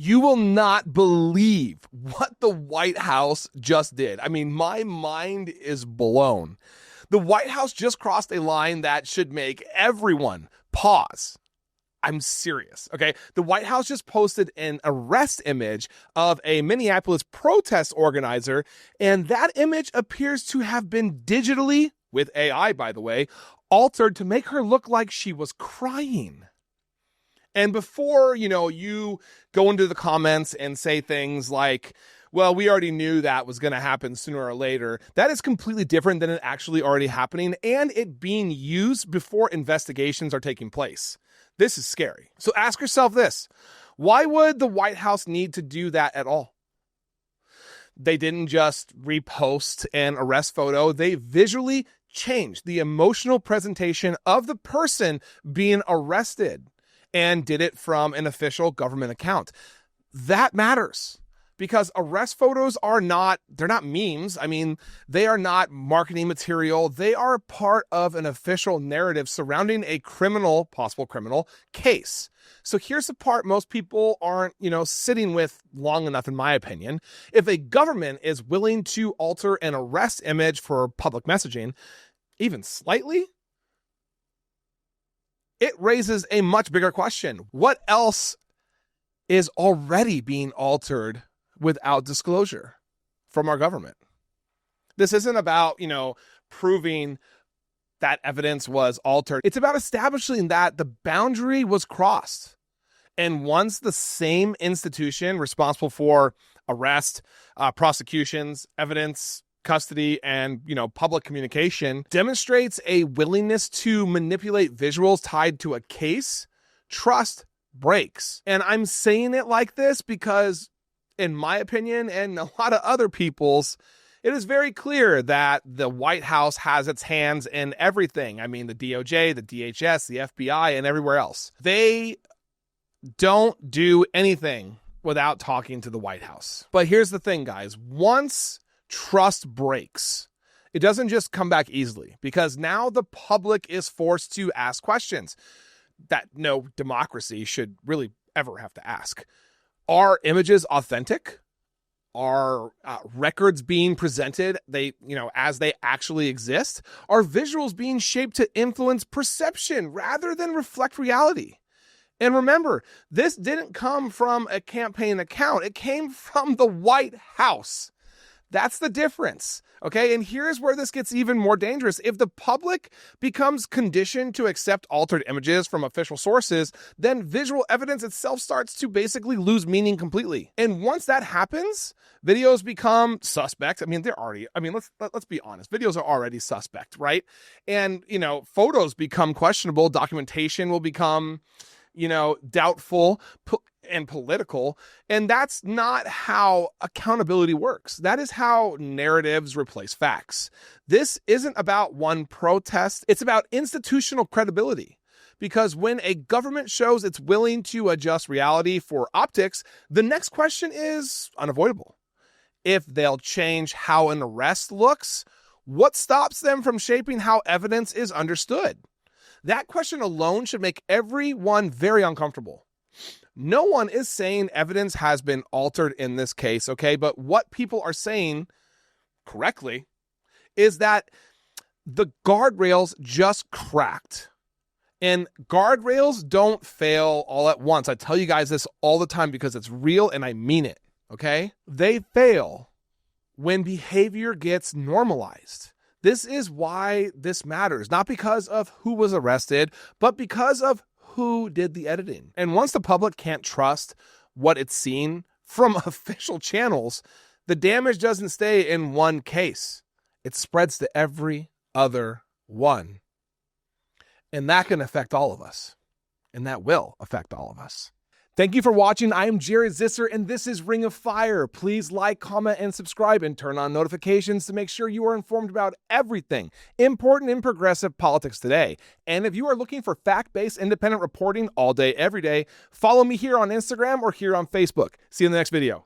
You will not believe what the White House just did. I mean, my mind is blown. The White House just crossed a line that should make everyone pause. I'm serious, okay? The White House just posted an arrest image of a Minneapolis protest organizer, and that image appears to have been digitally, with AI by the way, altered to make her look like she was crying. And before, you go into the comments and say things like, well, we already knew that was going to happen sooner or later, that is completely different than it actually already happening and it being used before investigations are taking place. This is scary. So ask yourself this: why would the White House need to do that at all? They didn't just repost an arrest photo. They visually changed the emotional presentation of the person being arrested and did it from an official government account. That matters. Because arrest photos they're not memes. I mean, they are not marketing material. They are part of an official narrative surrounding a possible criminal case. So here's the part most people aren't, sitting with long enough, in my opinion. If a government is willing to alter an arrest image for public messaging, even slightly, it raises a much bigger question. What else is already being altered without disclosure from our government? This isn't about, proving that evidence was altered. It's about establishing that the boundary was crossed. And once the same institution responsible for arrest, prosecutions, evidence, custody, and, public communication demonstrates a willingness to manipulate visuals tied to a case, trust breaks. And I'm saying it like this because, in my opinion, and a lot of other people's, it is very clear that the White House has its hands in everything. I mean, the DOJ, the DHS, the FBI, and everywhere else. They don't do anything without talking to the White House. But here's the thing, guys. Once trust breaks, it doesn't just come back easily, because now the public is forced to ask questions that no democracy should really ever have to ask. Are images authentic? Are records being presented as they actually exist? Are visuals being shaped to influence perception rather than reflect reality? And remember, this didn't come from a campaign account. It came from the White House. That's the difference. Okay. And here's where this gets even more dangerous. If the public becomes conditioned to accept altered images from official sources, then visual evidence itself starts to basically lose meaning completely. And once that happens, videos become suspect. I mean, let's be honest. Videos are already suspect, right? And, photos become questionable. Documentation will become, doubtful and political. And that's not how accountability works. That is how narratives replace facts. This isn't about one protest. It's about institutional credibility. Because when a government shows it's willing to adjust reality for optics, the next question is unavoidable. If they'll change how an arrest looks, what stops them from shaping how evidence is understood? That question alone should make everyone very uncomfortable. No one is saying evidence has been altered in this case, okay? But what people are saying correctly is that the guardrails just cracked. And guardrails don't fail all at once. I tell you guys this all the time because it's real and I mean it, okay? They fail when behavior gets normalized. This is why this matters, not because of who was arrested, but because of who did the editing. And once the public can't trust what it's seen from official channels, the damage doesn't stay in one case. It spreads to every other one. And that can affect all of us. And that will affect all of us. Thank you for watching. I am Jared Zisser, and this is Ring of Fire. Please like, comment, and subscribe, and turn on notifications to make sure you are informed about everything important in progressive politics today. And if you are looking for fact-based independent reporting all day, every day, follow me here on Instagram or here on Facebook. See you in the next video.